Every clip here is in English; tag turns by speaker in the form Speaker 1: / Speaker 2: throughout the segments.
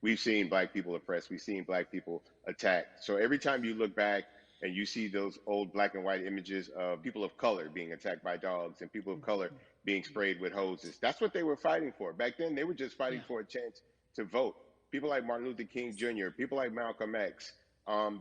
Speaker 1: we've seen black people oppressed, we've seen black people attacked. So every time you look back and you see those old black and white images of people of color being attacked by dogs and people of color being sprayed with hoses, that's what they were fighting for. Back then, they were just fighting
Speaker 2: Yeah.
Speaker 1: for a chance to vote. People like Martin Luther King Jr., people like Malcolm X,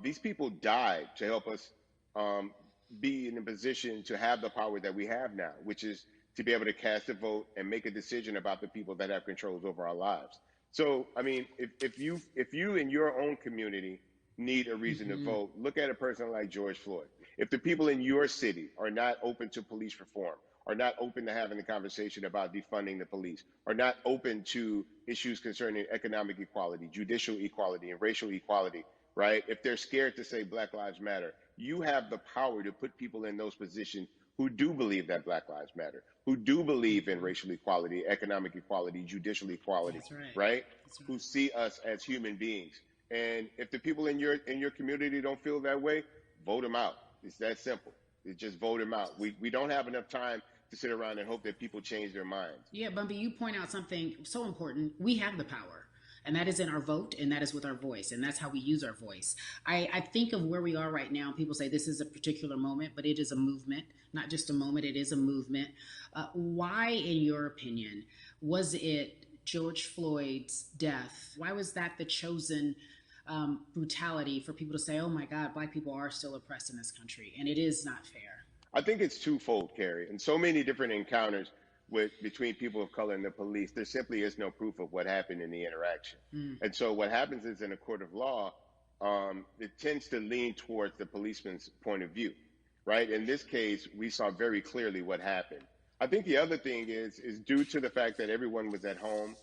Speaker 1: these people died to help us um, be in a position to have the power that we have now, which is to be able to cast a vote and make a decision about the people that have controls over our lives. So, I mean, if you in your own community need a reason to
Speaker 2: Hmm.
Speaker 1: vote, look at a person like George Floyd. If the people in your city are not open to police reform, are not open to having the conversation about defunding the police, are not open to issues concerning economic equality, judicial equality, and racial equality, right? If they're scared to say Black Lives Matter, you have the power to put people in those positions who do believe that Black Lives Matter, who do believe in
Speaker 2: Hmm.
Speaker 1: racial equality, economic equality, judicial equality,
Speaker 2: That's right.
Speaker 1: right?
Speaker 2: That's
Speaker 1: Who
Speaker 2: right.
Speaker 1: see us as human beings. And if the people in your community don't feel that way, vote them out. It's that simple. It's just vote them out. We don't have enough time to sit around and hope that people change their minds.
Speaker 2: Yeah, Bumpy, you point out something so important. We have the power, and that is in our vote, and that is with our voice, and that's how we use our voice. I think of where we are right now. People say this is a particular moment, but it is a movement, not just a moment, it is a movement. Why, in your opinion, was it George Floyd's death? Why was that the chosen brutality for people to say, oh my God, black people are still oppressed in this country, and it is not fair?
Speaker 1: I think it's twofold, Carrie. And so many different encounters with between people of color and the police, there simply is no proof of what happened in the interaction.
Speaker 2: Mm,
Speaker 1: And so what happens is in a court of law, it tends to lean towards the policeman's point of view, right? In this case, we saw very clearly what happened. I think the other thing is due to the fact that everyone was at home,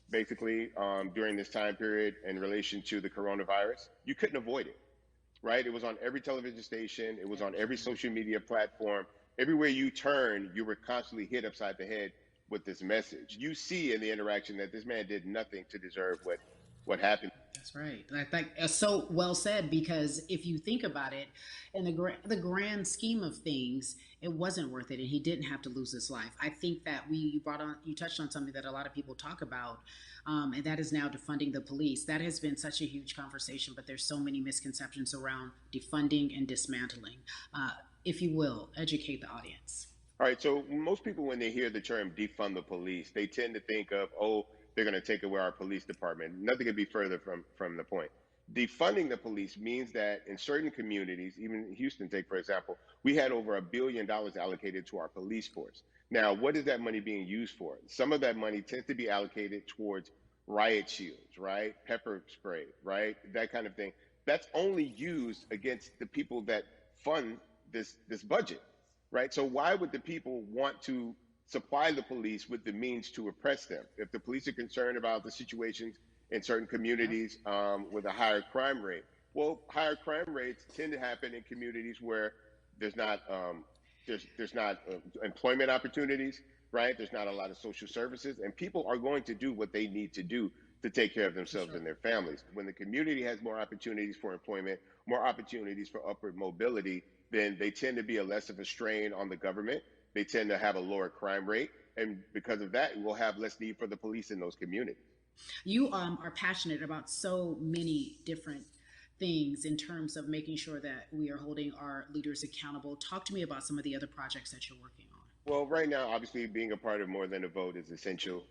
Speaker 1: basically during this time period in relation to the coronavirus. You couldn't avoid it, right? It was on every television station, it was on every
Speaker 2: absolutely.
Speaker 1: social media platform. Everywhere you turn, you were constantly hit upside the head with this message. You see in the interaction that this man did nothing to deserve what happened.
Speaker 2: That's right. I think so well said, because if you think about it, in the grand scheme of things, it wasn't worth it, and he didn't have to lose his life. I think that you touched on something that a lot of people talk about, and that is now defunding the police. That has been such a huge conversation, but there's so many misconceptions around defunding and dismantling. If you will, educate the audience.
Speaker 1: All right, so most people, when they hear the term defund the police, they tend to think of, oh, they're going to take away our police department. Nothing could be further from the point. Defunding the police means that in certain communities, even Houston, take for example, we had over $1 billion allocated to our police force. Now, what is that money being used for? Some of that money tends to be allocated towards riot shields, right? Pepper spray, right? That kind of thing. That's only used against the people that fund this budget, right? So why would the people want to supply the police with the means to oppress them? If the police are concerned about the situations in certain
Speaker 2: Yep.
Speaker 1: communities with a higher crime rate, well, higher crime rates tend to happen in communities where there's not there's not employment opportunities, right? There's not a lot of social services, and people are going to do what they need to do to take care of
Speaker 2: For
Speaker 1: themselves
Speaker 2: sure.
Speaker 1: and their families. When the community has more opportunities for employment, more opportunities for upward mobility, then they tend to be a less of a strain on the government. They tend to have a lower crime rate, and because of that, we'll have less need for the police in those communities.
Speaker 2: You are passionate about so many different things in terms of making sure that we are holding our leaders accountable. Talk to me about some of the other projects that you're working on.
Speaker 1: Well, right now, obviously, being a part of More Than a Vote is essential.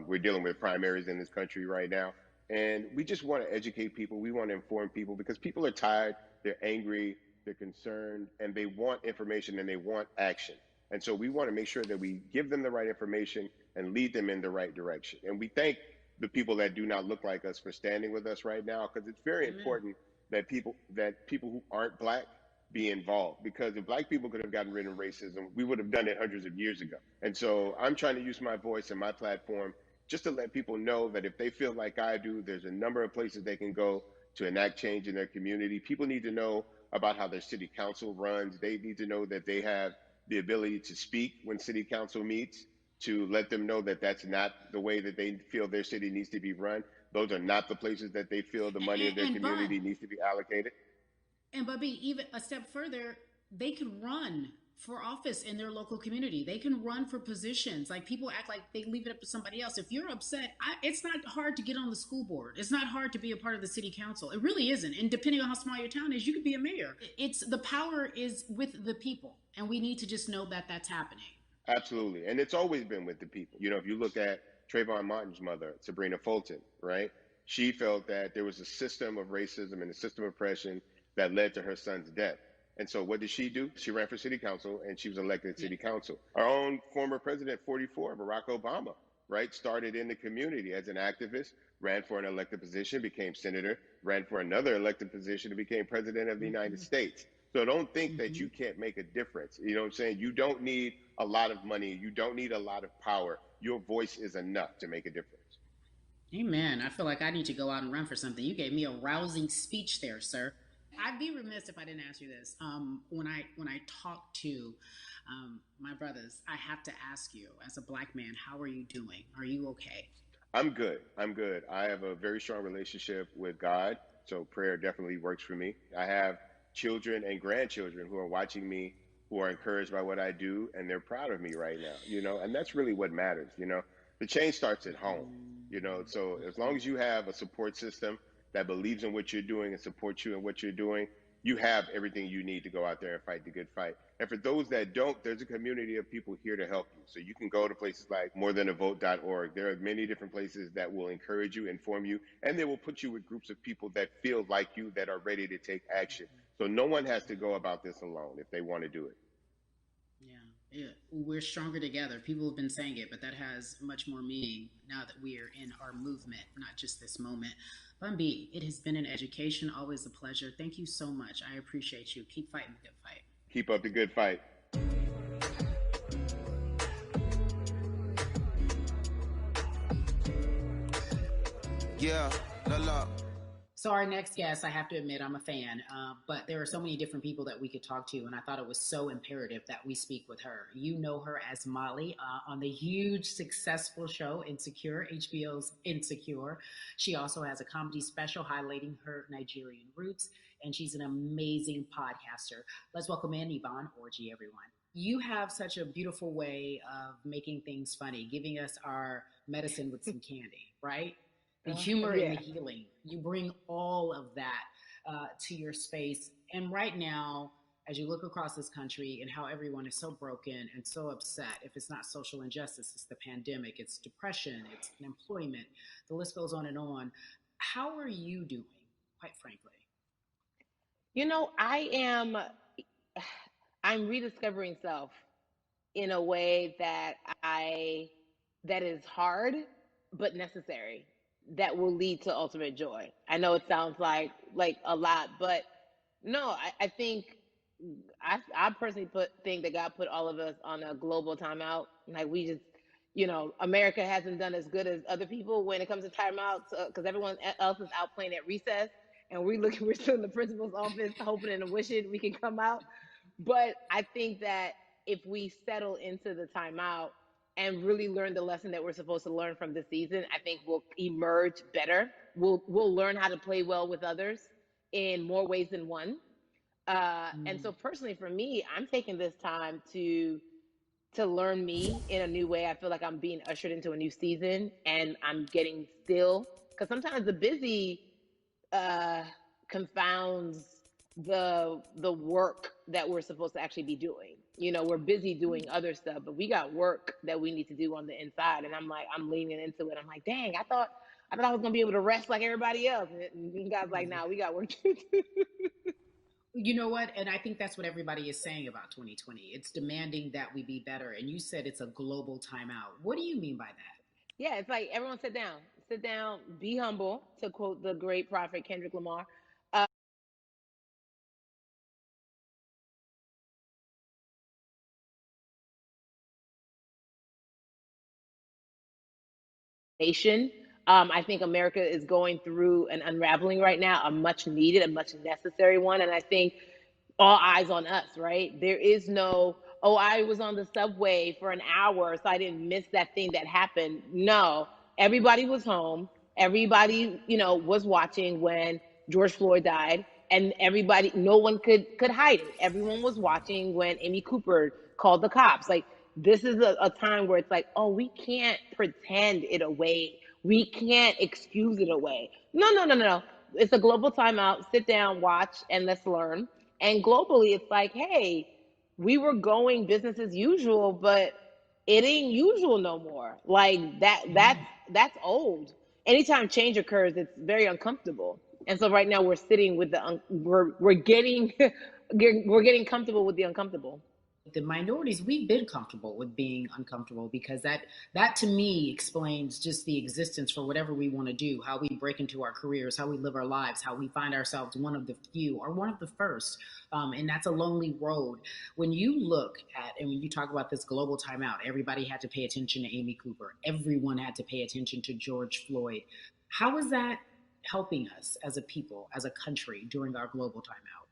Speaker 1: We're dealing with primaries in this country right now, and we just want to educate people. We want to inform people because people are tired, they're angry, they're concerned, and they want information and they want action. And so we want to make sure that we give them the right information and lead them in the right direction. And we thank the people that do not look like us for standing with us right now because it's very
Speaker 2: Amen.
Speaker 1: important that people who aren't black be involved because if black people could have gotten rid of racism, we would have done it hundreds of years ago. And so I'm trying to use my voice and my platform just to let people know that if they feel like I do, there's a number of places they can go to enact change in their community. People need to know about how their city council runs. They need to know that they have the ability to speak when city council meets, to let them know that that's not the way that they feel their city needs to be run. Those are not the places that they feel the money of their
Speaker 2: And Bud,
Speaker 1: community needs to be allocated.
Speaker 2: and Bubby, even a step further, they could run for office in their local community. They can run for positions. Like people act like they leave it up to somebody else. If you're upset, it's not hard to get on the school board. It's not hard to be a part of the city council. It really isn't. And depending on how small your town is, you could be a mayor. It's the power is with the people, and we need to just know that that's happening.
Speaker 1: Absolutely. And it's always been with the people. If you look at Trayvon Martin's mother, Sabrina Fulton, right? She felt that there was a system of racism and a system of oppression that led to her son's death. And so what did she do? She ran for city council and she was elected to city council. Our own former president, 44, Barack Obama, right, started in the community as an activist, ran for an elected position, became senator, ran for another elected position and became president of the United States. So don't think that you can't make a difference. You know what I'm saying? You don't need a lot of money. You don't need a lot of power. Your voice is enough to make a difference.
Speaker 2: Amen. I feel like I need to go out and run for something. You gave me a rousing speech there, sir. I'd be remiss if I didn't ask you this. When I talk to my brothers, I have to ask you, as a black man, how are you doing? Are you okay?
Speaker 1: I'm good. I'm good. I have a very strong relationship with God, so prayer definitely works for me. I have children and grandchildren who are watching me, who are encouraged by what I do, and they're proud of me right now, and that's really what matters. The change starts at home. So as long as you have a support system that believes in what you're doing and supports you in what you're doing, you have everything you need to go out there and fight the good fight. And for those that don't, there's a community of people here to help you. So you can go to places like morethanavote.org. There are many different places that will encourage you, inform you, and they will put you with groups of people that feel like you, that are ready to take action. So no one has to go about this alone if they want to do it.
Speaker 2: Yeah, we're stronger together. People have been saying it, but that has much more meaning now that we are in our movement, not just this moment. Bun B, it has been an education, always a pleasure. Thank you so much. I appreciate you. Keep fighting the good fight.
Speaker 1: Keep up the good fight.
Speaker 3: Yeah, la.
Speaker 2: So our next guest, I have to admit, I'm a fan, but there are so many different people that we could talk to, and I thought it was so imperative that we speak with her. You know her as Molly on the huge, successful show Insecure, HBO's Insecure. She also has a comedy special highlighting her Nigerian roots, and she's an amazing podcaster. Let's welcome in Yvonne Orji, everyone. You have such a beautiful way of making things funny, giving us our medicine with some candy, right? The humor and the healing. You bring all of that to your space. And right now, as you look across this country and how everyone is so broken and so upset, if it's not social injustice, it's the pandemic, it's depression, it's unemployment, the list goes on and on. How are you doing, quite frankly?
Speaker 4: I'm rediscovering self in a way that is hard, but necessary, that will lead to ultimate joy. I know it sounds like a lot, but no, I think I personally think that God put all of us on a global timeout. Like we just, America hasn't done as good as other people when it comes to timeouts because everyone else is out playing at recess, and we're still in the principal's office hoping and wishing we can come out. But I think that if we settle into the timeout and really learn the lesson that we're supposed to learn from this season, I think we'll emerge better. We'll learn how to play well with others in more ways than one. And so personally for me, I'm taking this time to learn me in a new way. I feel like I'm being ushered into a new season, and I'm getting still, because sometimes the busy confounds the work that we're supposed to actually be doing. We're busy doing other stuff, but we got work that we need to do on the inside. And I'm leaning into it. I'm like, dang, I thought I was gonna be able to rest like everybody else. And God's like, nah, we got work to do.
Speaker 2: You know what? And I think that's what everybody is saying about 2020. It's demanding that we be better. And you said it's a global timeout. What do you mean by that?
Speaker 4: Yeah, it's like everyone sit down, be humble, to quote the great prophet Kendrick Lamar. Nation. I think America is going through an unraveling right now, a much needed, a much necessary one. And I think all eyes on us, right? There is no, oh, I was on the subway for an hour, so I didn't miss that thing that happened. No, everybody was home. Everybody, was watching when George Floyd died. and everybody, no one could hide it. Everyone was watching when Amy Cooper called the cops. Like, this is a time where it's like, oh, we can't pretend it away. We can't excuse it away. No, no, no, no, no. It's a global timeout. Sit down, watch, and let's learn. And globally, it's like, hey, we were going business as usual, but it ain't usual no more. Like that's old. Anytime change occurs, it's very uncomfortable. And so right now we're sitting with we're getting we're getting comfortable with the uncomfortable.
Speaker 2: The minorities, we've been comfortable with being uncomfortable, because that to me explains just the existence for whatever we want to do, how we break into our careers, how we live our lives, how we find ourselves one of the few or one of the first. And that's a lonely road. When you look at, and when you talk about this global timeout, everybody had to pay attention to Amy Cooper. Everyone had to pay attention to George Floyd. How is that helping us as a people, as a country, during our global timeout?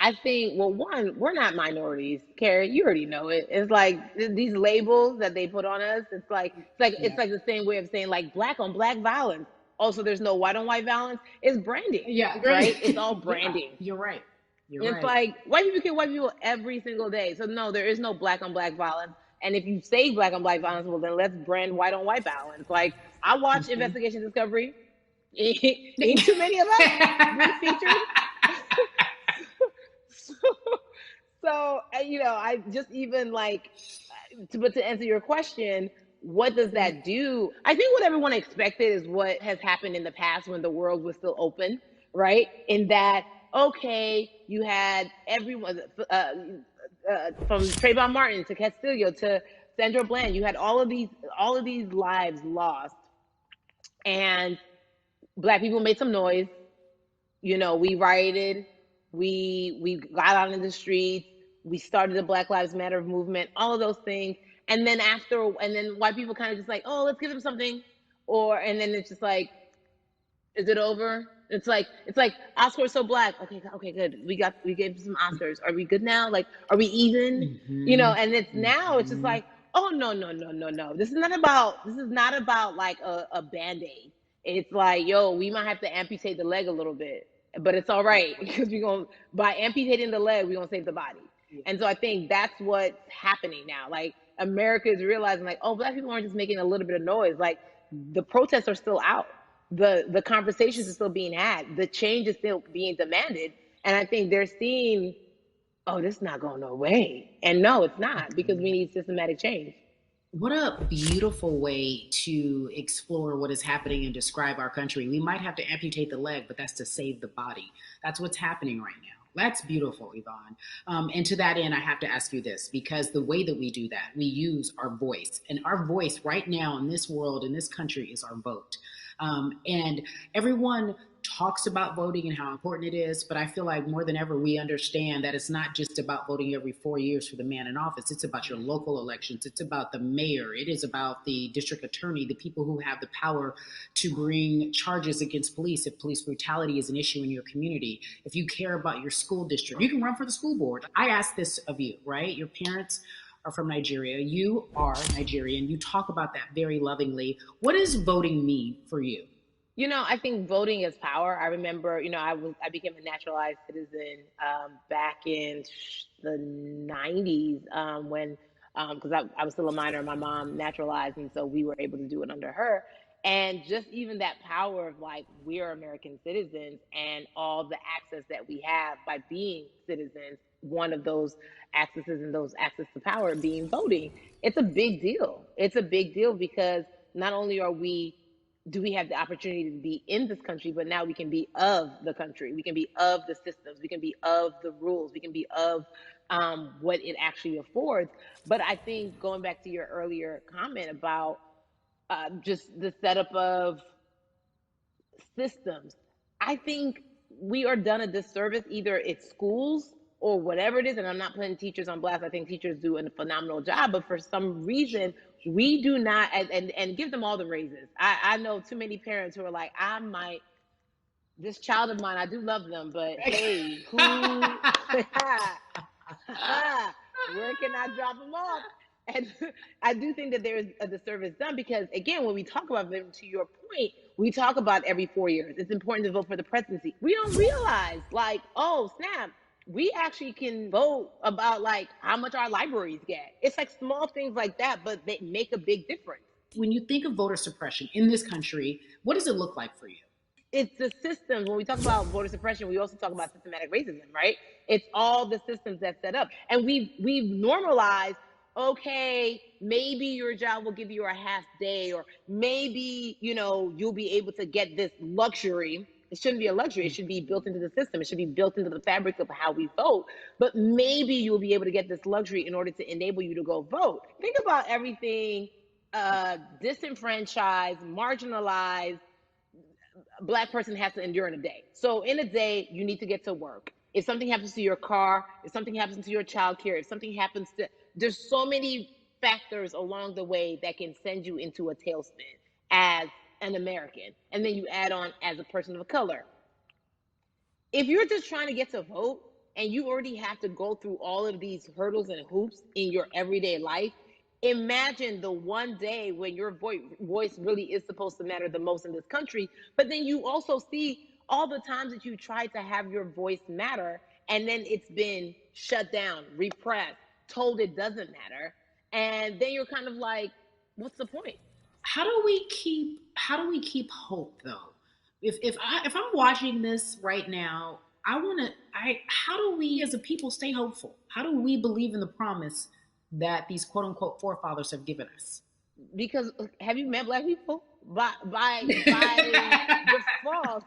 Speaker 4: I think, well, one, we're not minorities, Carrie. You already know it. It's like these labels that they put on us. It's like the same way of saying like black on black violence. Also, there's no white on white violence. It's branding.
Speaker 2: Yeah,
Speaker 4: right. It's all branding.
Speaker 2: Yeah, you're right.
Speaker 4: It's like white people kill white people every single day. So no, there is no black on black violence. And if you say black on black violence, well then let's brand white on white violence. Like, I watch Investigation Discovery. Ain't too many of us been featured. So, I just even like, but to answer your question, what does that do? I think what everyone expected is what has happened in the past when the world was still open, right? In that, okay, you had everyone from Trayvon Martin to Castillo to Sandra Bland, you had all of these lives lost, and Black people made some noise. We rioted. We got out in the streets. We started the Black Lives Matter movement, all of those things. And then white people kind of just like, oh, let's give them something. And then it's just like, is it over? It's like Oscars so black. Okay, good. We gave some Oscars. Are we good now? Like, are we even? And it's now it's just like, oh no. This is not about like a Band-Aid. It's like, yo, we might have to amputate the leg a little bit, but it's all right, because by amputating the leg, we're gonna save the body. And so I think that's what's happening now. Like, America is realizing, like, oh, Black people aren't just making a little bit of noise. Like, the protests are still out. The conversations are still being had. The change is still being demanded. And I think they're seeing, oh, this is not going away. And no, it's not, because we need systematic change.
Speaker 2: What a beautiful way to explore what is happening and describe our country. We might have to amputate the leg, but that's to save the body. That's what's happening right now. That's beautiful, Yvonne. And to that end, I have to ask you this, because the way that we do that, we use our voice. And our voice right now in this world, in this country, is our vote. And everyone talks about voting and how important it is, but I feel like more than ever, we understand that it's not just about voting every 4 years for the man in office. It's about your local elections. It's about the mayor. It is about the district attorney, the people who have the power to bring charges against police if police brutality is an issue in your community. If you care about your school district, you can run for the school board. I ask this of you, right? Your parents are from Nigeria. You are Nigerian. You talk about that very lovingly. What does voting mean for you?
Speaker 4: I think voting is power. I remember, I became a naturalized citizen back in the 90s when, because I was still a minor, my mom naturalized, and so we were able to do it under her. And just even that power of like, we are American citizens, and all the access that we have by being citizens, one of those accesses and those access to power being voting, it's a big deal. It's a big deal, because not only do we have the opportunity to be in this country, but now we can be of the country. We can be of the systems. We can be of the rules. We can be of what it actually affords. But I think, going back to your earlier comment about just the setup of systems, I think we are done a disservice, either it's schools or whatever it is. And I'm not putting teachers on blast. I think teachers do a phenomenal job, but for some reason, we do not, and give them all the raises. I know too many parents who are like, this child of mine, I do love them, but hey, where can I drop them off? And I do think that there is a disservice done, because again, when we talk about them, to your point, We talk about every 4 years. It's important to vote for the presidency. We don't realize, like, oh, snap, we actually can vote about like how much our libraries get. It's like small things like that, but they make a big difference.
Speaker 2: When you think of voter suppression in this country, what does it look like for you?
Speaker 4: It's the systems. When we talk about voter suppression, we also talk about systematic racism, right? It's all the systems that set up. And we've normalized, okay, maybe your job will give you a half day, or maybe, you'll be able to get this luxury. It shouldn't be a luxury. It should be built into the system. It should be built into the fabric of how we vote. But maybe you'll be able to get this luxury in order to enable you to go vote. Think about everything disenfranchised, marginalized Black person has to endure in a day. So in a day, you need to get to work. If something happens to your car, if something happens to your child care, if something happens to, there's so many factors along the way that can send you into a tailspin as an American. And then you add on as a person of color. If you're just trying to get to vote and you already have to go through all of these hurdles and hoops in your everyday life, imagine the one day when your voice really is supposed to matter the most in this country, but then you also see all the times that you tried to have your voice matter, and then it's been shut down, repressed, told it doesn't matter, and then you're kind of like, what's the point?
Speaker 2: How do we keep hope though? If I'm watching this right now, how do we as a people stay hopeful? How do we believe in the promise that these quote unquote forefathers have given us?
Speaker 4: Because have you met Black people? By default,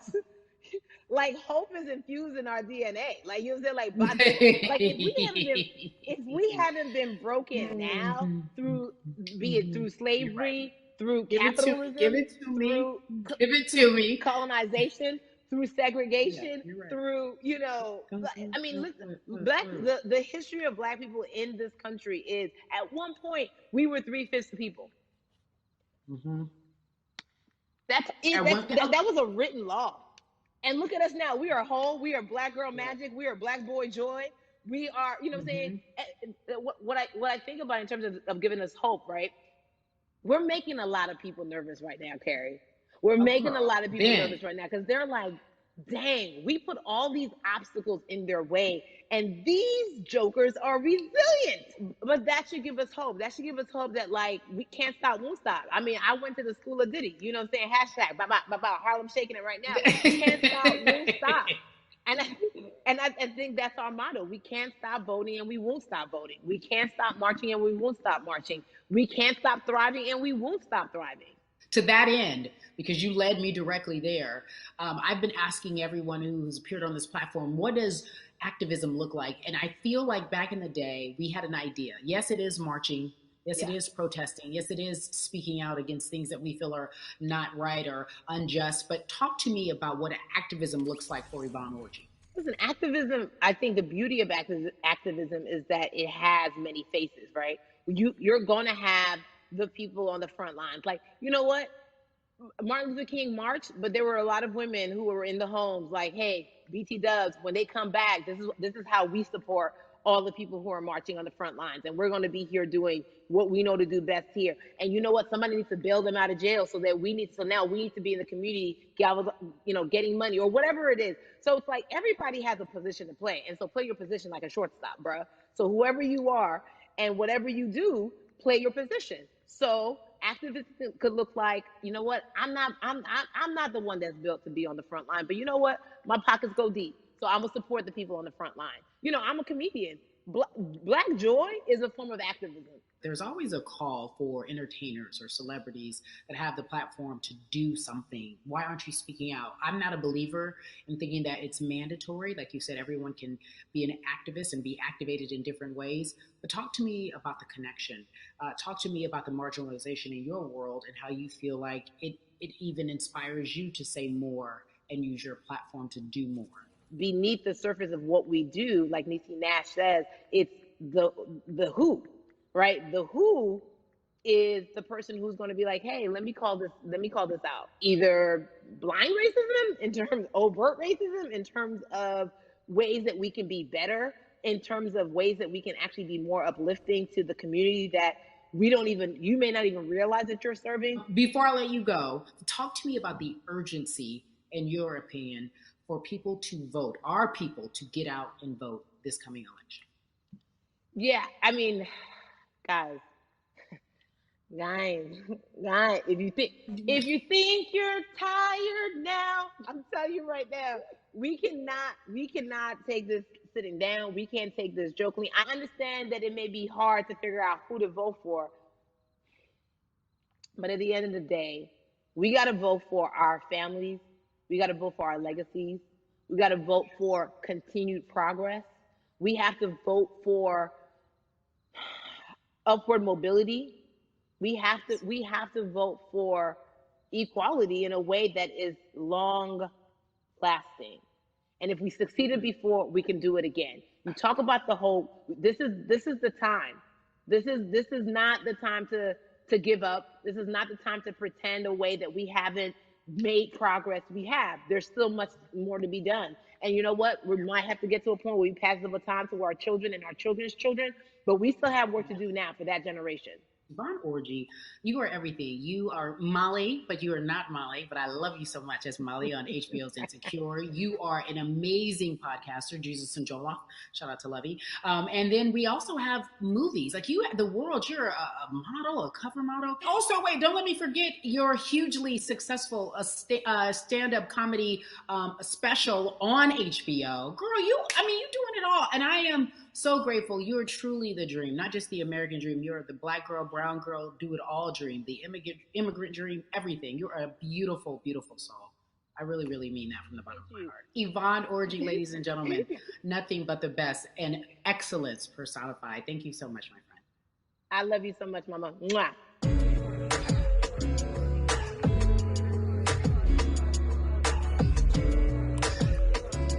Speaker 4: like hope is infused in our DNA. Like, you know what I'm saying? Like if we haven't been broken now through, be it through slavery, through capitalism,
Speaker 2: give it to me,
Speaker 4: colonization, through segregation, right. Through, I mean, listen, the history of Black people in this country is, at one point, we were 3/5 the people. Mm-hmm. That was a written law. And look at us now. We are whole. We are Black girl magic. We are Black boy joy. We are, what I'm saying? What I think about in terms of giving us hope, right? We're making a lot of people nervous right now, Carrie. We're making a lot of people nervous right now because they're like, dang, we put all these obstacles in their way and these jokers are resilient. But that should give us hope. That should give us hope that, like, we can't stop, won't stop. I mean, I went to the school of Diddy, you know what I'm saying? Hashtag, Harlem shaking it right now. Can't stop, won't stop. And I think that's our motto. We can't stop voting and we won't stop voting. We can't stop marching and we won't stop marching. We can't stop thriving and we won't stop thriving.
Speaker 2: To that end, because you led me directly there, I've been asking everyone who's appeared on this platform, what does activism look like? And I feel like back in the day, we had an idea. Yes, it is marching. Yes, it is protesting. Yes, it is speaking out against things that we feel are not right or unjust. But talk to me about what activism looks like for Yvonne Orji.
Speaker 4: Listen, activism, I think the beauty of activism is that it has many faces, right? You're going to have the people on the front lines. Like, you know what? Martin Luther King marched, but there were a lot of women who were in the homes like, hey, BT Dubs, when they come back, this is how we support all the people who are marching on the front lines. And we're going to be here doing what we know to do best here. And you know what? Somebody needs to bail them out of jail so now we need to be in the community, getting money or whatever it is. So it's like everybody has a position to play. And so play your position like a shortstop, bruh. So whoever you are and whatever you do, play your position. So activism could look like, you know what? I'm not the one that's built to be on the front line, but you know what? My pockets go deep. So I'm gonna support the people on the front line. I'm a comedian. Black joy is a form of activism.
Speaker 2: There's always a call for entertainers or celebrities that have the platform to do something. Why aren't you speaking out? I'm not a believer in thinking that it's mandatory. Like you said, everyone can be an activist and be activated in different ways. But talk to me about the connection. Talk to me about the marginalization in your world and how you feel like it even inspires you to say more and use your platform to do more.
Speaker 4: Beneath the surface of what we do, like Niecy Nash says, it's the who, right? The who is the person who's going to be like, hey, let me call this out. Either blind racism, in terms of overt racism, in terms of ways that we can be better, in terms of ways that we can actually be more uplifting to the community that you may not even realize that you're serving.
Speaker 2: Before I let you go, talk to me about the urgency, in your opinion, for people to vote, our people to get out and vote this coming election.
Speaker 4: Yeah, I mean, guys, if you think you're tired now, I'm telling you right now, we cannot take this sitting down. We can't take this jokingly. I understand that it may be hard to figure out who to vote for, but at the end of the day, we got to vote for our families. We got to vote for our legacies. We got to vote for continued progress. We have to vote for upward mobility. We have to vote for equality in a way that is long lasting. And if we succeeded before, we can do it again. You talk about the whole, this is the time. This is not the time to give up. This is not the time to pretend a way that we haven't made progress. We have. There's still much more to be done. And you know what? We might have to get to a point where we pass the baton to our children and our children's children, but we still have work to do now for that generation.
Speaker 2: Yvonne Orji, you are everything. You are Molly, but you are not Molly, but I love you so much as Molly on HBO's Insecure. You are an amazing podcaster, Jesus and Joloff. Shout out to Lovey. And then we also have movies. Like you, The World, you're a model, a cover model. Also, wait, don't let me forget your hugely successful stand-up comedy special on HBO. Girl, you're doing it all. And I am so grateful. You're truly the dream, not just the American dream. You're the Black girl, brown girl, do it all dream, the immigrant dream, everything. You're a beautiful, beautiful soul. I really, really mean that from the bottom of my heart. Yvonne Orji, ladies and gentlemen, nothing but the best and excellence personified. Thank you so much, my friend.
Speaker 4: I love you so much, Mama. Mwah.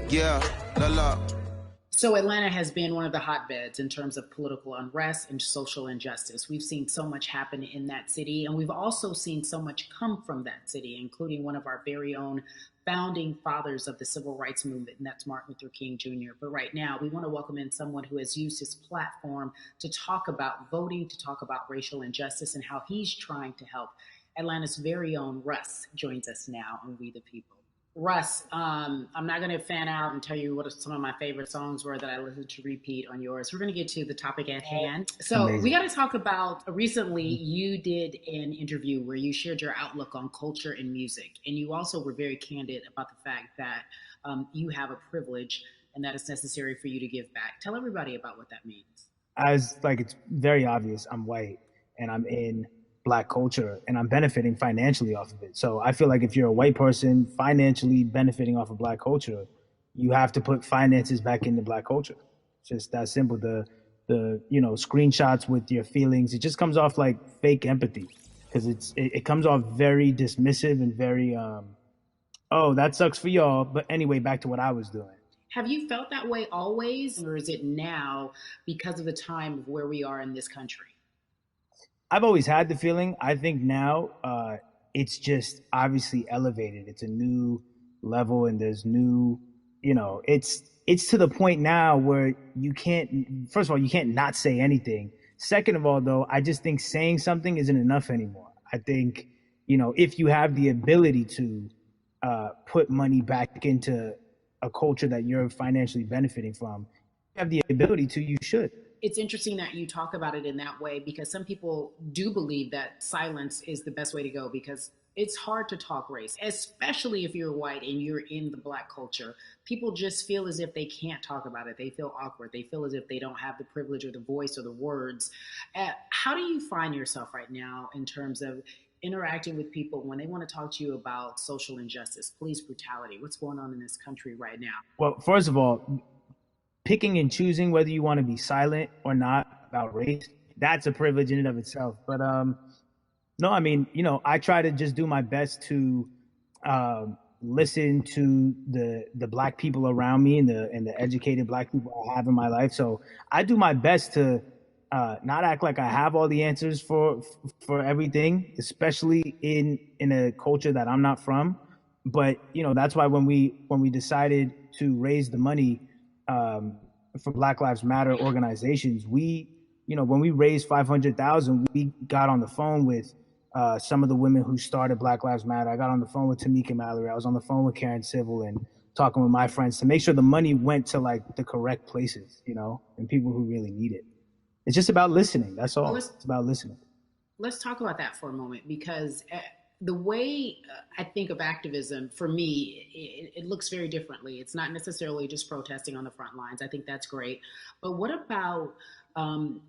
Speaker 3: Yeah, la la.
Speaker 2: So Atlanta has been one of the hotbeds in terms of political unrest and social injustice. We've seen so much happen in that city, and we've also seen so much come from that city, including one of our very own founding fathers of the civil rights movement, and that's Martin Luther King Jr. But right now, we want to welcome in someone who has used his platform to talk about voting, to talk about racial injustice, and how he's trying to help. Atlanta's very own Russ joins us now on We the People. Russ, I'm not going to fan out and tell you what some of my favorite songs were that I listened to repeat on yours. We're going to get to the topic at hand. So Amazing. We got to talk about, recently you did an interview where you shared your outlook on culture and music. And you also were very candid about the fact that you have a privilege and that it's necessary for you to give back. Tell everybody about what that means.
Speaker 5: It's very obvious. I'm white and I'm in Black culture and I'm benefiting financially off of it. So I feel like if you're a white person financially benefiting off of Black culture, you have to put finances back into Black culture. It's just that simple. The screenshots with your feelings, it just comes off like fake empathy because it comes off very dismissive and very, oh, that sucks for y'all. But anyway, back to what I was doing.
Speaker 2: Have you felt that way always, or is it now because of the time of where we are in this country?
Speaker 5: I've always had the feeling. I think now it's just obviously elevated. It's a new level and there's new, it's to the point now where you can't, first of all, you can't not say anything. Second of all, though, I just think saying something isn't enough anymore. I think, if you have the ability to put money back into a culture that you're financially benefiting from, you have the ability to, you should.
Speaker 2: It's interesting that you talk about it in that way because some people do believe that silence is the best way to go because it's hard to talk race, especially if you're white and you're in the Black culture. People just feel as if they can't talk about it. They feel awkward. They feel as if they don't have the privilege or the voice or the words. How do you find yourself right now in terms of interacting with people when they want to talk to you about social injustice, police brutality? What's going on in this country right now?
Speaker 5: Well, first of all, picking and choosing whether you want to be silent or not about race, that's a privilege in and of itself. But no, I try to just do my best to listen to the Black people around me and the educated Black people I have in my life. So I do my best to not act like I have all the answers for everything, especially in a culture that I'm not from. But that's why when we decided to raise the money for Black Lives Matter organizations, we when we raised 500,000, we got on the phone with some of the women who started Black Lives Matter. I got on the phone with Tamika Mallory. I was on the phone with Karen Civil and talking with my friends to make sure the money went to like the correct places, and people who really need it. It's just about listening. That's all. It's about listening.
Speaker 2: Let's talk about that for a moment, because the way I think of activism, for me, it looks very differently. It's not necessarily just protesting on the front lines. I think that's great. But what about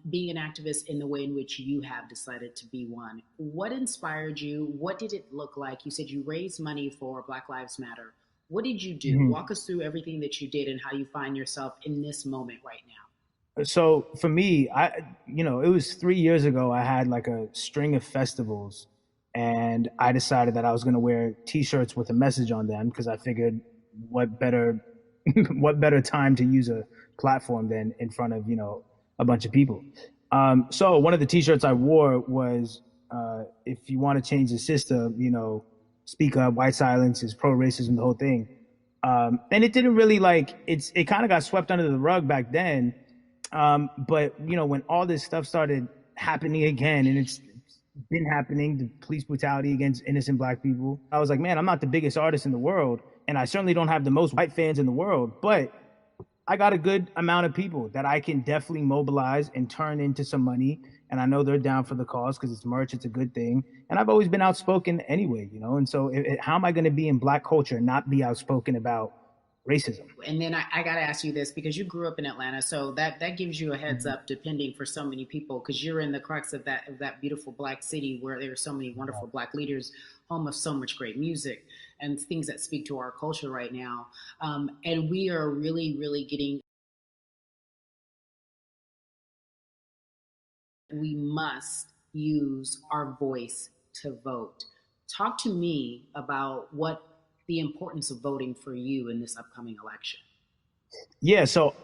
Speaker 2: being an activist in the way in which you have decided to be one? What inspired you? What did it look like? You said you raised money for Black Lives Matter. What did you do? Mm-hmm. Walk us through everything that you did and how you find yourself in this moment right now.
Speaker 5: So for me, it was 3 years ago, I had like a string of festivals, and I decided that I was going to wear T-shirts with a message on them, because I figured what better time to use a platform than in front of, a bunch of people. So one of the T-shirts I wore was, if you want to change the system, speak up, white silence is pro-racism, the whole thing. And it didn't really it kind of got swept under the rug back then. But when all this stuff started happening again, and it's been happening, the police brutality against innocent Black people, I was like, man, I'm not the biggest artist in the world, and I certainly don't have the most white fans in the world, but I got a good amount of people that I can definitely mobilize and turn into some money. And I know they're down for the cause because it's merch, it's a good thing. And I've always been outspoken anyway, and so how am I going to be in Black culture and not be outspoken about racism?
Speaker 2: And then I got to ask you this, because you grew up in Atlanta, so that gives you a heads up, depending for so many people, because you're in the crux of that beautiful Black city where there are so many wonderful Black leaders, home of so much great music and things that speak to our culture right now. And we are really, really getting. We must use our voice to vote. Talk to me about what the importance of voting for you in this upcoming election.
Speaker 5: Yeah, so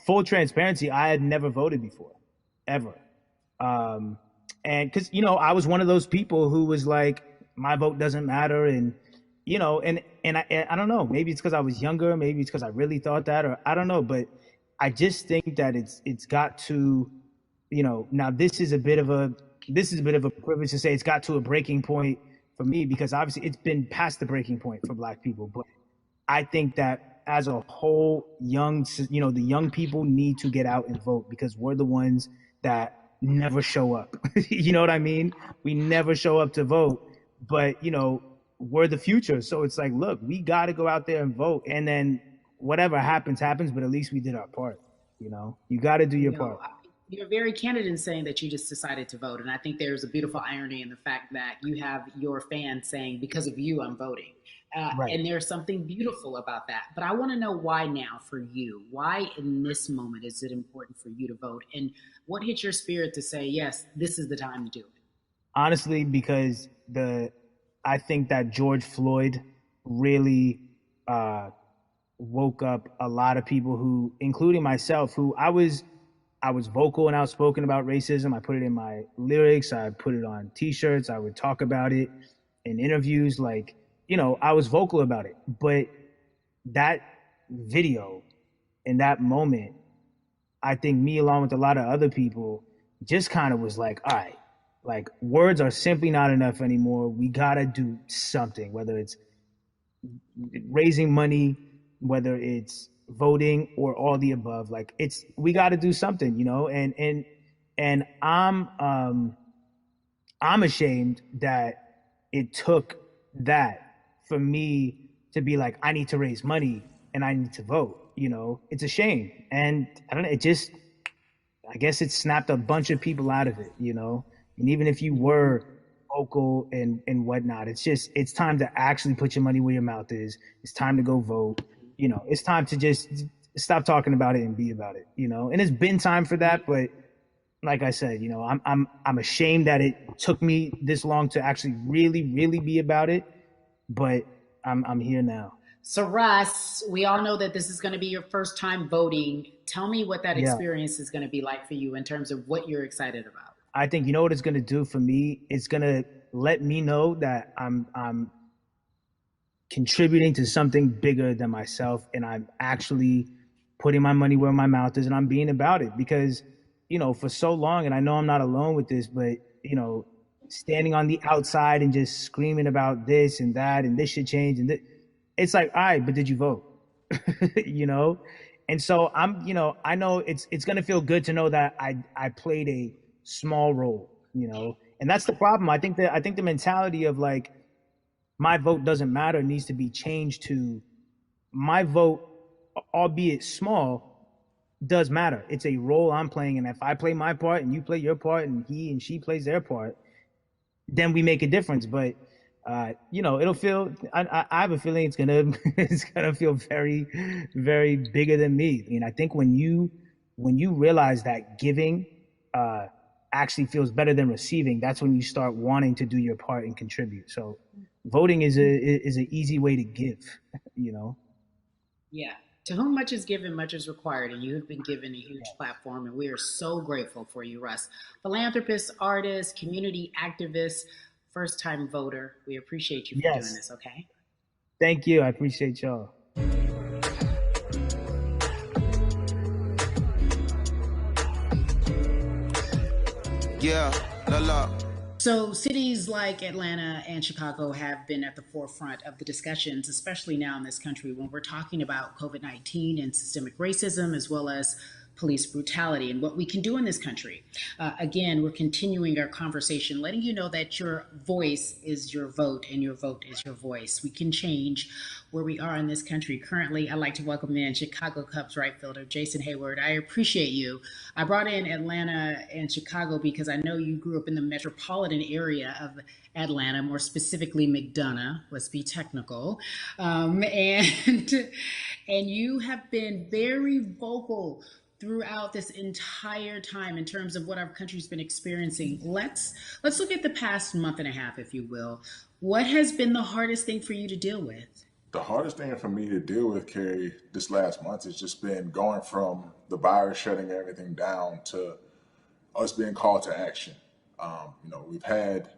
Speaker 5: full transparency, I had never voted before, ever. And because, I was one of those people who was like, my vote doesn't matter. And, and I don't know, maybe it's because I was younger, maybe it's because I really thought that, or I don't know, but I just think that it's got to, now this is a bit of a privilege to say it's got to a breaking point for me, because obviously it's been past the breaking point for Black people. But I think that as a whole, the young people need to get out and vote, because we're the ones that never show up. You know what I mean? We never show up to vote, but we're the future. So it's like, look, we got to go out there and vote, and then whatever happens, but at least we did our part. You got to do your part.
Speaker 2: You're very candid in saying that you just decided to vote. And I think there's a beautiful irony in the fact that you have your fans saying, because of you, I'm voting. Right. And there's something beautiful about that. But I want to know why now for you. Why in this moment is it important for you to vote? And what hit your spirit to say, yes, this is the time to do it?
Speaker 5: Honestly, because I think that George Floyd really woke up a lot of people who, including myself, who I was vocal and outspoken about racism. I put it in my lyrics. I put it on T-shirts. I would talk about it in interviews. I was vocal about it. But that video in that moment, I think me, along with a lot of other people, just kind of was like, all right, words are simply not enough anymore. We got to do something, whether it's raising money, whether it's voting, or all the above. We got to do something, and I'm ashamed that it took that for me to be like, I need to raise money and I need to vote. It's a shame. And I don't know, I guess it snapped a bunch of people out of it, and even if you were vocal and whatnot, it's time to actually put your money where your mouth is. It's time to go vote. It's time to just stop talking about it and be about it, and it's been time for that. But like I said, I'm ashamed that it took me this long to actually really, really be about it. But I'm here now.
Speaker 2: So Russ, we all know that this is going to be your first time voting. Tell me what that experience is going to be like for you in terms of what you're excited about.
Speaker 5: I think, what it's going to do for me? It's going to let me know that I'm contributing to something bigger than myself, and I'm actually putting my money where my mouth is, and I'm being about it. Because for so long, and I know I'm not alone with this, but, standing on the outside and just screaming about this and that, and this should change. And it's like, all right, but did you vote? you know? And so I know it's going to feel good to know that I played a small role, and that's the problem. I think the mentality of like, my vote doesn't matter needs to be changed to my vote, albeit small, does matter. It's a role I'm playing, and if I play my part and you play your part and he and she plays their part, then we make a difference. But it'll feel. I have a feeling it's gonna feel very, very bigger than me. I mean, I think when you realize that giving actually feels better than receiving, that's when you start wanting to do your part and contribute. So, voting is an easy way to give.
Speaker 2: Yeah. To whom much is given, much is required, and you have been given a huge platform, and we are so grateful for you, Russ. Philanthropist, artist, community activist, first-time voter. We appreciate you for doing this, okay?
Speaker 5: Thank you. I appreciate y'all.
Speaker 3: Yeah, la la.
Speaker 2: So cities like Atlanta and Chicago have been at the forefront of the discussions, especially now in this country when we're talking about COVID-19 and systemic racism, as well as police brutality and what we can do in this country. Again, we're continuing our conversation, letting you know that your voice is your vote and your vote is your voice. We can change where we are in this country. Currently, I'd like to welcome in Chicago Cubs right fielder Jason Heyward. I appreciate you. I brought in Atlanta and Chicago because I know you grew up in the metropolitan area of Atlanta, more specifically McDonough, let's be technical. And you have been very vocal throughout this entire time in terms of what our country's been experiencing. Let's look at the past month and a half, if you will. What has been the hardest thing for you to deal with?
Speaker 6: The hardest thing for me to deal with, Carrie, this last month has just been going from the virus shutting everything down to us being called to action. We've had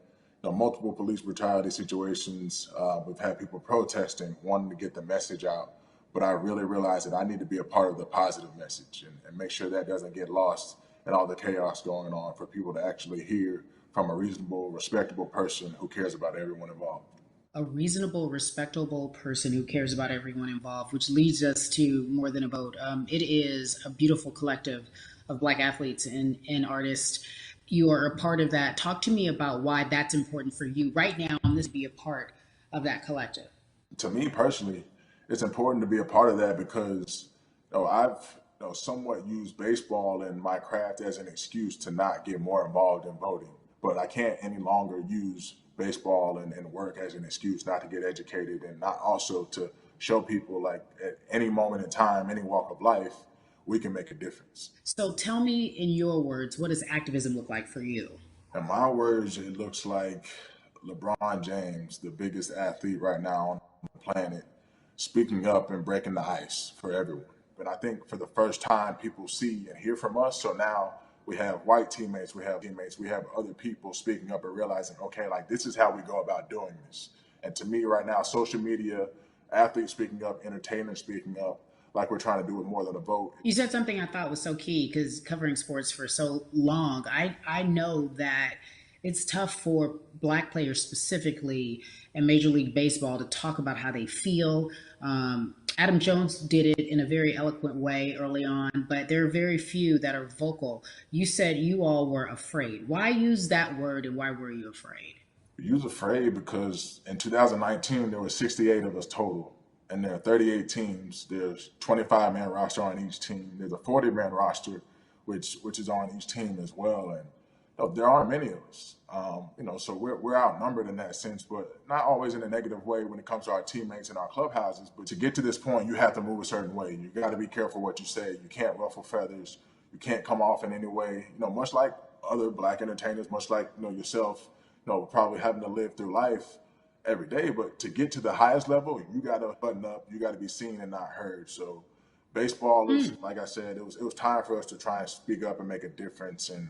Speaker 6: multiple police brutality situations. We've had people protesting, wanting to get the message out. But I really realized that I need to be a part of the positive message and make sure that doesn't get lost in all the chaos going on, for people to actually hear from a reasonable, respectable person who cares about everyone involved.
Speaker 2: A reasonable, respectable person who cares about everyone involved, which leads us to More Than a Vote. It is a beautiful collective of Black athletes and artists. You are a part of that. Talk to me about why that's important for you right now, and this be a part of that collective.
Speaker 6: To me personally, it's important to be a part of that because I've somewhat used baseball and my craft as an excuse to not get more involved in voting. But I can't any longer use baseball and work as an excuse not to get educated, and not also to show people, like, at any moment in time, any walk of life, we can make a difference.
Speaker 2: So tell me in your words, what does activism look like for you?
Speaker 6: In my words, it looks like LeBron James, the biggest athlete right now on the planet, speaking up and breaking the ice for everyone. But I think for the first time, people see and hear from us. So now we have white teammates, we have other people speaking up and realizing, okay, like, this is how we go about doing this. And to me right now, social media, athletes speaking up, entertainers speaking up, like we're trying to do with More Than a Vote.
Speaker 2: You said something I thought was so key, because covering sports for so long, I know that it's tough for Black players specifically in Major League Baseball to talk about how they feel. Adam Jones did it in a very eloquent way early on, but there are very few that are vocal. You said you all were afraid. Why use that word, and why were you afraid?
Speaker 6: We was afraid because in 2019, there were 68 of us total, and there are 38 teams. There's 25-man roster on each team. There's a 40-man roster, which is on each team as well. And there aren't many of us, so we're outnumbered in that sense, but not always in a negative way when it comes to our teammates and our clubhouses. But to get to this point, you have to move a certain way. You got to be careful what you say. You can't ruffle feathers. You can't come off in any way, much like other Black entertainers, much like, yourself, probably having to live through life every day. But to get to the highest level, you got to button up. You got to be seen and not heard. So baseball is, like I said, it was time for us to try and speak up and make a difference and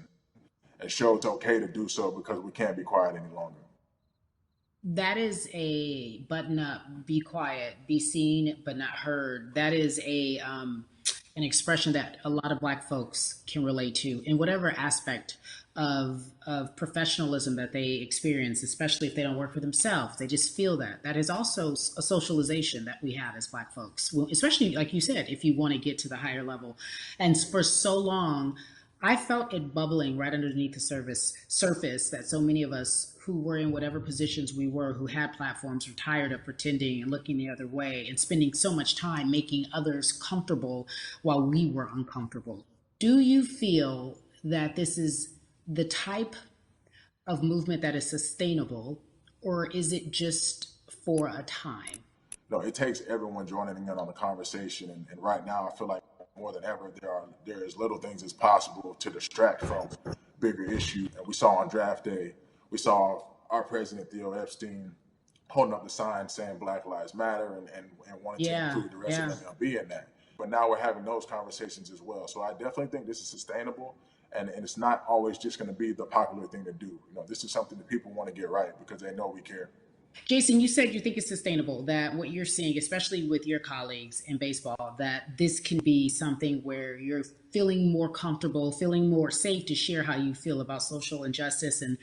Speaker 6: show it's okay to do so, because we can't be quiet any longer.
Speaker 2: That is a button up, be quiet, be seen but not heard. That is an expression that a lot of Black folks can relate to in whatever aspect of professionalism that they experience, especially if they don't work for themselves. They just feel that. That is also a socialization that we have as Black folks, well, especially, like you said, if you want to get to the higher level. And for so long, I felt it bubbling right underneath the surface that so many of us who were in whatever positions we were, who had platforms, were tired of pretending and looking the other way and spending so much time making others comfortable while we were uncomfortable. Do you feel that this is the type of movement that is sustainable, or is it just for a time?
Speaker 6: No, it takes everyone joining in on the conversation. And right now, I feel like more than ever, there is little things as possible to distract from bigger issues. And we saw on draft day, we saw our president, Theo Epstein, holding up the sign saying Black Lives Matter and wanting to include the rest of MLB in that. But now we're having those conversations as well. So I definitely think this is sustainable. And it's not always just going to be the popular thing to do. You know, this is something that people want to get right because they know we care.
Speaker 2: Jason, you said you think it's sustainable, that what you're seeing, especially with your colleagues in baseball, that this can be something where you're feeling more comfortable, feeling more safe to share how you feel about social injustice and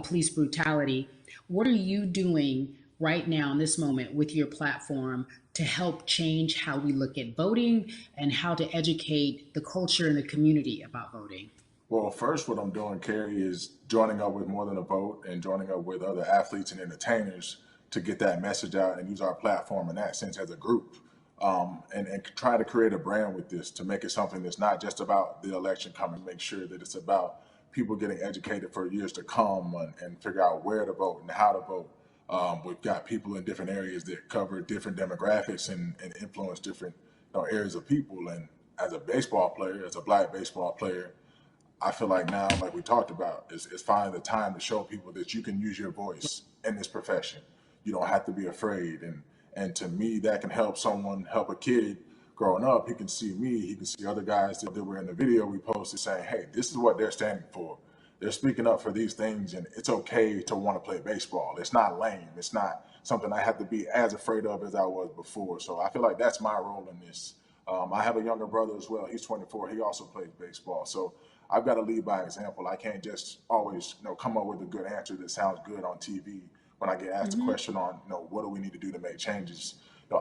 Speaker 2: police brutality. What are you doing right now in this moment with your platform to help change how we look at voting and how to educate the culture and the community about voting?
Speaker 6: Well, first, what I'm doing, Carrie, is joining up with More Than a Vote and joining up with other athletes and entertainers to get that message out and use our platform in that sense as a group. And try to create a brand with this to make it something that's not just about the election coming, make sure that it's about people getting educated for years to come and figure out where to vote and how to vote. We've got people in different areas that cover different demographics and influence different areas of people. And as a baseball player, as a Black baseball player, I feel like now, like we talked about, is finding the time to show people that you can use your voice in this profession. You don't have to be afraid. And to me, that can help help a kid growing up. He can see me, he can see other guys that were in the video we posted saying, hey, this is what they're standing for. They're speaking up for these things, and it's okay to want to play baseball. It's not lame. It's not something I have to be as afraid of as I was before. So I feel like that's my role in this. I have a younger brother as well. He's 24. He also plays baseball. So I've got to lead by example. I can't just always, come up with a good answer that sounds good on TV when I get asked a question on, what do we need to do to make changes.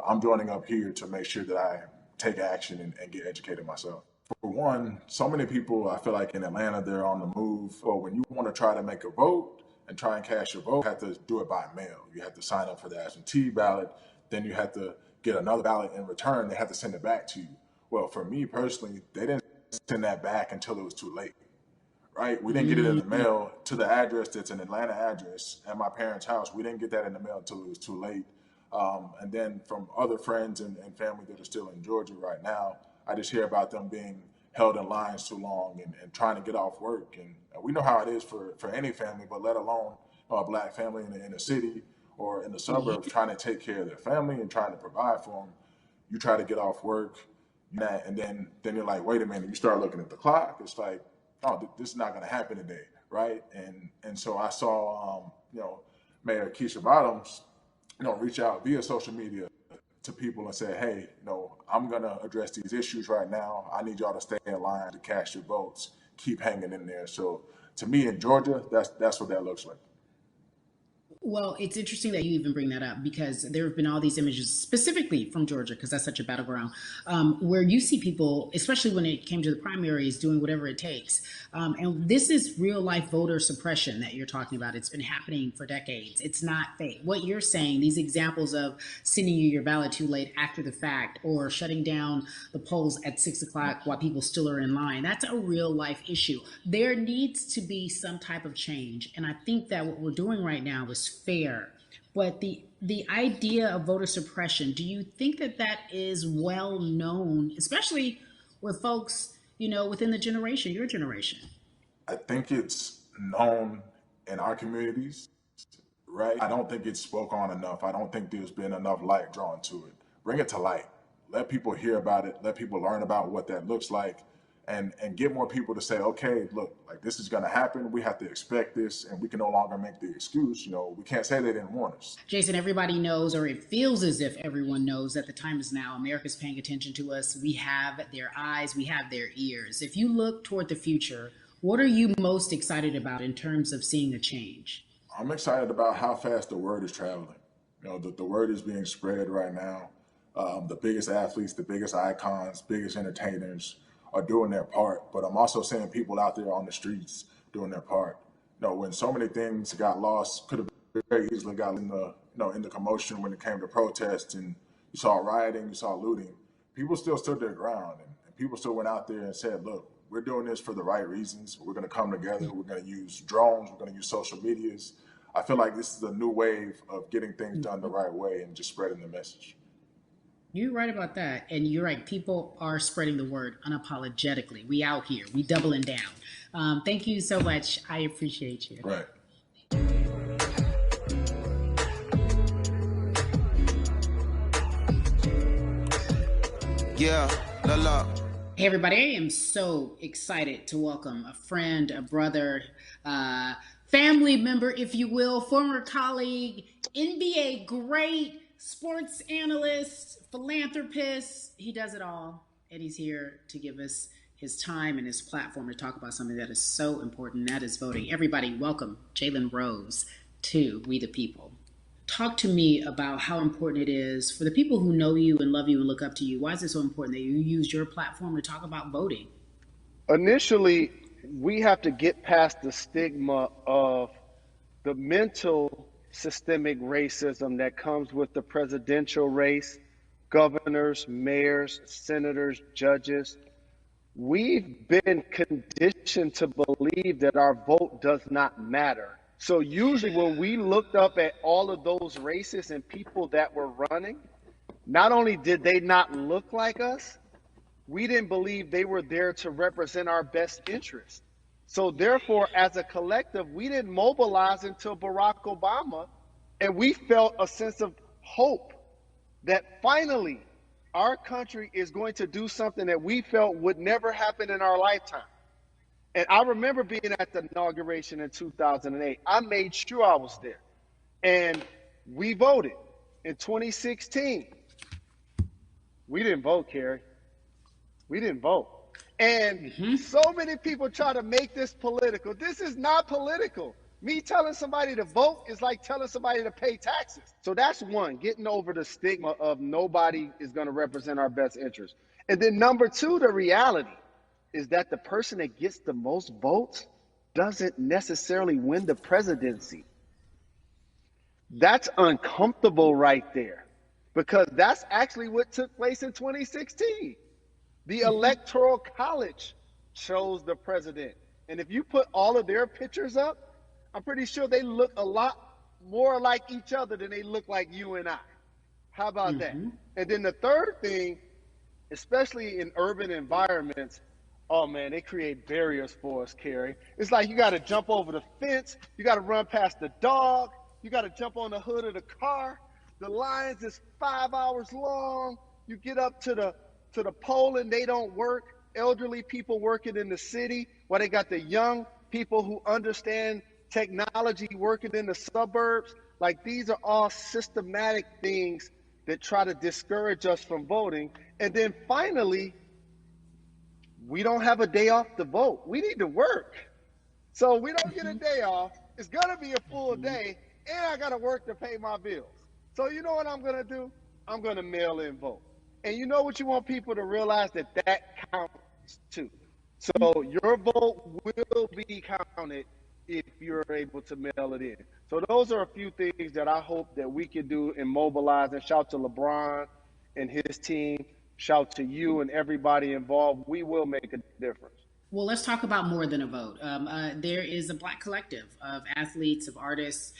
Speaker 6: I'm joining up here to make sure that I take action and get educated myself. For one, so many people, I feel like in Atlanta, they're on the move. Or when you want to try to make a vote and try and cast your vote, you have to do it by mail. You have to sign up for the absentee ballot. Then you have to get another ballot in return. They have to send it back to you. Well, for me personally, they didn't send that back until it was too late, right? We didn't get it in the mail to the address that's an Atlanta address at my parents' house. We didn't get that in the mail until it was too late. And then from other friends and family that are still in Georgia right now, I just hear about them being held in lines too long and trying to get off work. And we know how it is for any family, but let alone a Black family in a city or in the suburbs trying to take care of their family and trying to provide for them. You try to get off work, and then you're like, wait a minute, you start looking at the clock. It's like, oh, this is not going to happen today, right? And so I saw, Mayor Keisha Bottoms, reach out via social media to people and say, hey, I'm going to address these issues right now. I need y'all to stay in line to cast your votes. Keep hanging in there. So to me in Georgia, that's what that looks like.
Speaker 2: Well, it's interesting that you even bring that up because there have been all these images specifically from Georgia, because that's such a battleground, where you see people, especially when it came to the primaries, doing whatever it takes. And this is real life voter suppression that you're talking about. It's been happening for decades. It's not fake. What you're saying, these examples of sending you your ballot too late after the fact or shutting down the polls at 6 o'clock while people still are in line, that's a real life issue. There needs to be some type of change. And I think that what we're doing right now is fair. But the idea of voter suppression, do you think that is well known, especially with folks, within the generation, your generation?
Speaker 6: I think it's known in our communities, right? I don't think it's spoke on enough. I don't think there's been enough light drawn to it. Bring it to light. Let people hear about it. Let people learn about what that looks like. and get more people to say, okay, look, like this is going to happen. We have to expect this, and we can no longer make the excuse. We can't say they didn't warn us.
Speaker 2: Jason, everybody knows, or it feels as if everyone knows, that the time is now. America's paying attention to us. We have their eyes, we have their ears. If you look toward the future, what are you most excited about in terms of seeing a change?
Speaker 6: I'm excited about how fast the word is traveling. The word is being spread right now. The biggest athletes, the biggest icons, biggest entertainers are doing their part, but I'm also seeing people out there on the streets doing their part. When so many things got lost, could have very easily got in the commotion when it came to protests, and you saw rioting, you saw looting. People still stood their ground, and people still went out there and said, look, we're doing this for the right reasons. We're going to come together. We're going to use drones. We're going to use social medias. I feel like this is a new wave of getting things done the right way and just spreading the message.
Speaker 2: You're right about that. And you're right. People are spreading the word unapologetically. We out here. We doubling down. Thank you so much. I appreciate you.
Speaker 6: Right.
Speaker 3: Yeah, la la.
Speaker 2: Hey, everybody. I am so excited to welcome a friend, a brother, family member, if you will, former colleague, NBA great, sports analyst, philanthropist. He does it all, and he's here to give us his time and his platform to talk about something that is so important, that is voting. Everybody, welcome Jalen Rose to We the People. Talk to me about how important it is for the people who know you and love you and look up to you. Why is it so important that you use your platform to talk about voting?
Speaker 7: Initially, we have to get past the stigma of the mental systemic racism that comes with the presidential race, governors, mayors, senators, judges. We've been conditioned to believe that our vote does not matter. So usually when we looked up at all of those races and people that were running, not only did they not look like us, we didn't believe they were there to represent our best interests. So therefore, as a collective, we didn't mobilize until Barack Obama, and we felt a sense of hope that finally our country is going to do something that we felt would never happen in our lifetime. And I remember being at the inauguration in 2008. I made sure I was there. And we voted. In 2016, we didn't vote, Carrie. We didn't vote. And so many people try to make this political. This is not political. Me telling somebody to vote is like telling somebody to pay taxes. So that's one, getting over the stigma of nobody is going to represent our best interest. And then number two, the reality is that the person that gets the most votes doesn't necessarily win the presidency. That's uncomfortable right there, because that's actually what took place in 2016. The Electoral College chose the president. And if you put all of their pictures up, I'm pretty sure they look a lot more like each other than they look like you and I. How about that? And then the third thing, especially in urban environments, oh man, they create barriers for us, Carrie. It's like you got to jump over the fence, you got to run past the dog, you got to jump on the hood of the car. The lines is 5 hours long. You get up to the poll and they don't work. Elderly people working in the city, while they got the young people who understand technology working in the suburbs. Like, these are all systematic things that try to discourage us from voting. And then finally, we don't have a day off to vote. We need to work. So we don't get a day off. It's going to be a full day, and I got to work to pay my bills. So you know what I'm going to do? I'm going to mail in vote. And you know what you want people to realize? That counts too. So your vote will be counted if you're able to mail it in. So those are a few things that I hope that we can do and mobilize. And shout to LeBron and his team. Shout to you and everybody involved. We will make a difference.
Speaker 2: Well, let's talk about more than a vote. There is a Black collective of athletes, of artists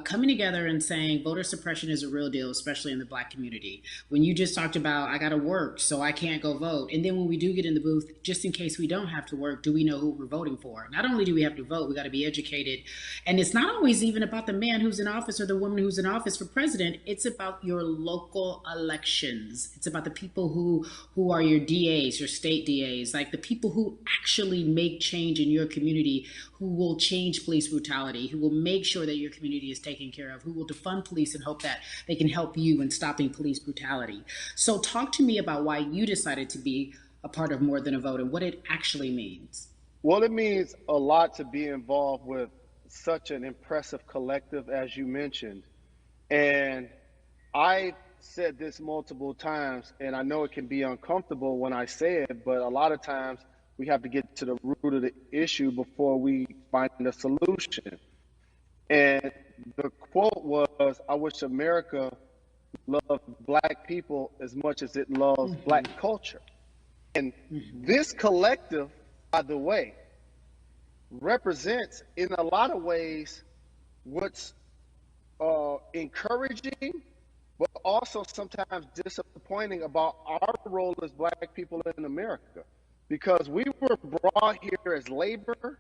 Speaker 2: coming together and saying voter suppression is a real deal, especially in the Black community. When you just talked about, I got to work, so I can't go vote. And then when we do get in the booth, just in case we don't have to work, do we know who we're voting for? Not only do we have to vote, we got to be educated. And it's not always even about the man who's in office or the woman who's in office for president. It's about your local elections. It's about the people who are your DAs, your state DAs, like the people who actually make change in your community, who will change police brutality, who will make sure that your community is taken care of, who will defund police and hope that they can help you in stopping police brutality. So talk to me about why you decided to be a part of More Than a Vote and what it actually means.
Speaker 7: Well, it means a lot to be involved with such an impressive collective, as you mentioned. And I said this multiple times, and I know it can be uncomfortable when I say it, but a lot of times we have to get to the root of the issue before we find a solution. And the quote was, I wish America loved Black people as much as it loves Black culture. And this collective, by the way, represents in a lot of ways what's encouraging, but also sometimes disappointing about our role as Black people in America. Because we were brought here as labor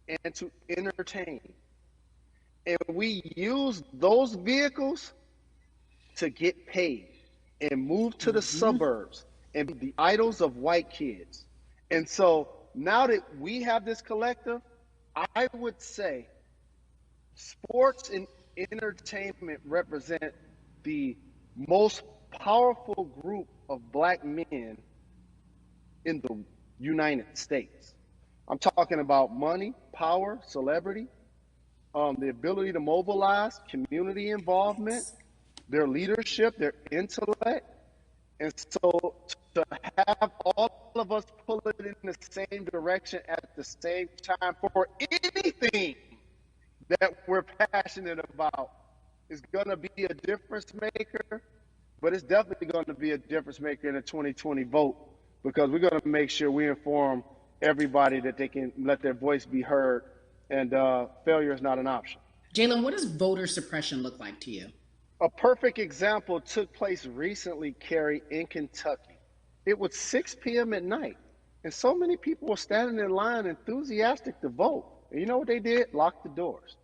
Speaker 7: and to entertain. And we use those vehicles to get paid and move to the suburbs and be the idols of white kids. And so now that we have this collective, I would say sports and entertainment represent the most powerful group of Black men in the United States. I'm talking about money, power, celebrity, the ability to mobilize, community involvement, their leadership, their intellect. And so to have all of us pull it in the same direction at the same time for anything that we're passionate about is going to be a difference maker, but it's definitely going to be a difference maker in the 2020 vote, because we're going to make sure we inform everybody that they can let their voice be heard, and failure is not an option.
Speaker 2: Jalen, what does voter suppression look like to you?
Speaker 7: A perfect example took place recently, Carrie, in Kentucky. It was 6 p.m. at night, and so many people were standing in line enthusiastic to vote. And you know what they did? Locked the doors.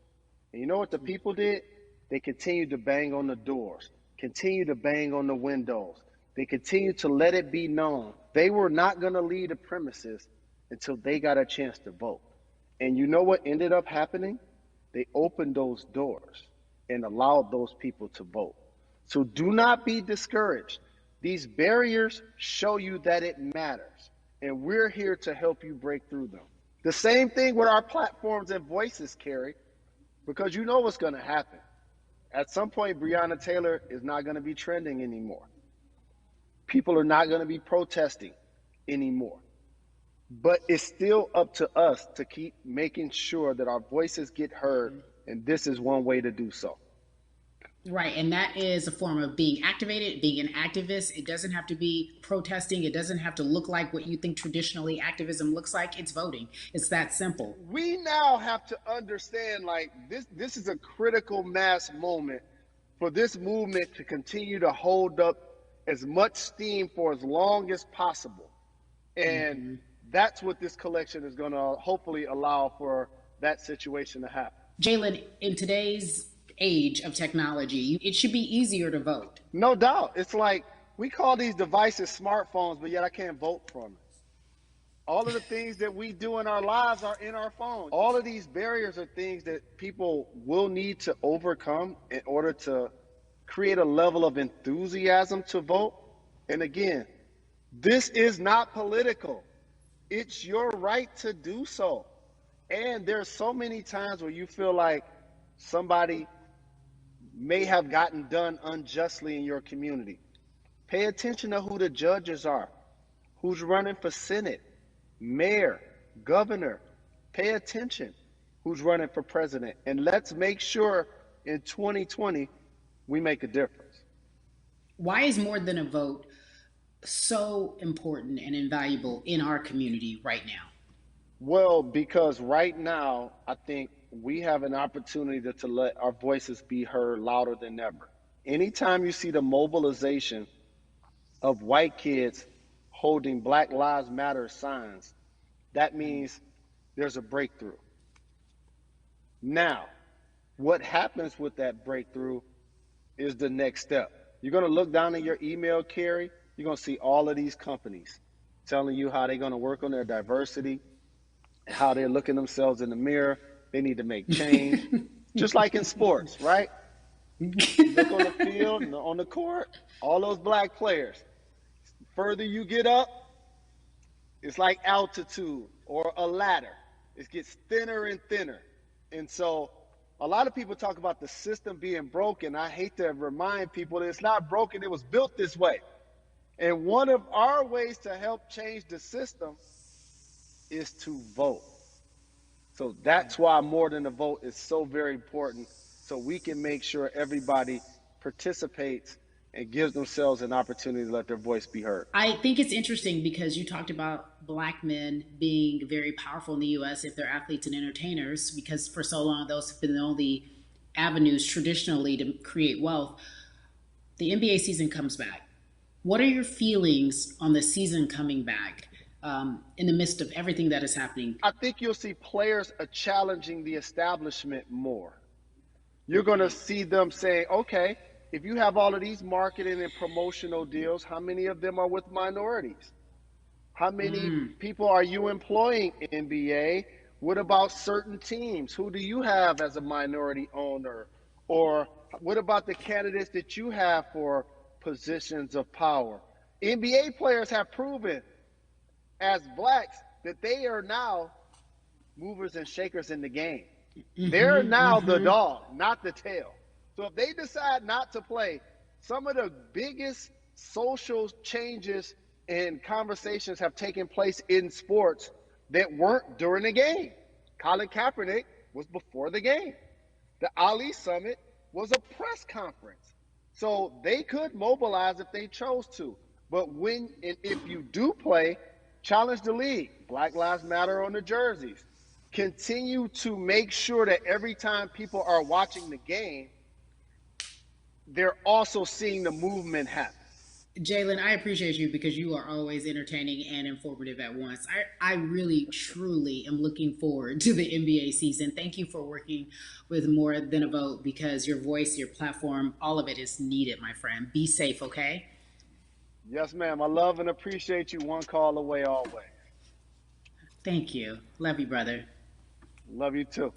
Speaker 7: And you know what the people did? They continued to bang on the doors, continued to bang on the windows. They continued to let it be known they were not going to leave the premises until they got a chance to vote. And you know what ended up happening? They opened those doors and allowed those people to vote. So do not be discouraged. These barriers show you that it matters, and we're here to help you break through them. The same thing with our platforms and voices, Carrie, because you know what's going to happen. At some point, Breonna Taylor is not going to be trending anymore. People are not going to be protesting anymore. But it's still up to us to keep making sure that our voices get heard, and this is one way to do so.
Speaker 2: Right, and that is a form of being activated, being an activist. It doesn't have to be protesting. It doesn't have to look like what you think traditionally activism looks like. It's voting. It's that simple.
Speaker 7: We now have to understand, like, this is a critical mass moment for this movement to continue to hold up as much steam for as long as possible. And that's what this collection is going to hopefully allow for that situation to happen.
Speaker 2: Jalen, in today's age of technology, it should be easier to vote.
Speaker 7: No doubt. It's like we call these devices smartphones, but yet I can't vote from it. All of the things that we do in our lives are in our phones. All of these barriers are things that people will need to overcome in order to create a level of enthusiasm to vote. And again, this is not political. It's your right to do so. And there's so many times where you feel like somebody may have gotten done unjustly in your community. Pay attention to who the judges are, who's running for Senate, mayor, governor. Pay attention who's running for president. And let's make sure in 2020 we make a difference.
Speaker 2: Why is More Than a Vote so important and invaluable in our community right now?
Speaker 7: Well, because right now, I think we have an opportunity to let our voices be heard louder than ever. Anytime you see the mobilization of white kids holding Black Lives Matter signs, that means there's a breakthrough. Now, what happens with that breakthrough is the next step. You're going to look down in your email, Carrie. You're going to see all of these companies telling you how they're going to work on their diversity, how they're looking themselves in the mirror. They need to make change, just like in sports, right? You look on the field and on the court, all those black players. Further you get up, it's like altitude or a ladder. It gets thinner and thinner. And so a lot of people talk about the system being broken. I hate to remind people that it's not broken. It was built this way. And one of our ways to help change the system is to vote. So that's why More Than a Vote is so very important, so we can make sure everybody participates and gives themselves an opportunity to let their voice be heard.
Speaker 2: I think it's interesting because you talked about black men being very powerful in the U.S. if they're athletes and entertainers, because for so long those have been the only avenues traditionally to create wealth. The NBA season comes back. What are your feelings on the season coming back in the midst of everything that is happening?
Speaker 7: I think you'll see players challenging the establishment more. You're going to see them say, okay, if you have all of these marketing and promotional deals, how many of them are with minorities? How many people are you employing, NBA? What about certain teams? Who do you have as a minority owner? Or what about the candidates that you have for positions of power? NBA players have proven as blacks that they are now movers and shakers in the game. They're now the dog, not the tail. So if they decide not to play, some of the biggest social changes and conversations have taken place in sports that weren't during the game. Colin Kaepernick was before the game. The Ali Summit was a press conference. So they could mobilize if they chose to. But when and if you do play, challenge the league. Black Lives Matter on the jerseys. Continue to make sure that every time people are watching the game, they're also seeing the movement happen.
Speaker 2: Jalen, I appreciate you because you are always entertaining and informative at once. I really, truly am looking forward to the NBA season. Thank you for working with More Than a Vote because your voice, your platform, all of it is needed, my friend. Be safe, okay?
Speaker 7: Yes, ma'am. I love and appreciate you. One call away always.
Speaker 2: Thank you. Love you, brother.
Speaker 7: Love you too.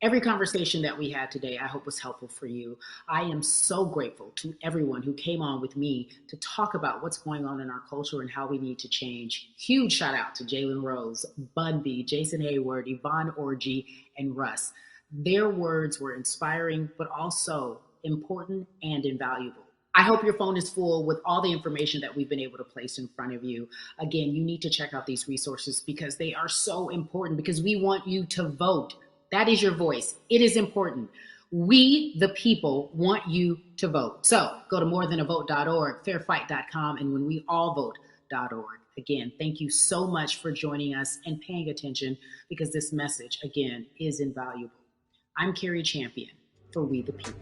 Speaker 2: Every conversation that we had today, I hope was helpful for you. I am so grateful to everyone who came on with me to talk about what's going on in our culture and how we need to change. Huge shout out to Jalen Rose, Bun B, Jason Hayward, Yvonne Orji, and Russ. Their words were inspiring, but also important and invaluable. I hope your phone is full with all the information that we've been able to place in front of you. Again, you need to check out these resources because they are so important because we want you to vote. That is your voice. It is important. We, the people, want you to vote. So go to morethanavote.org, fairfight.com, and whenweallvote.org. Again, thank you so much for joining us and paying attention because this message, again, is invaluable. I'm Carrie Champion for We the People.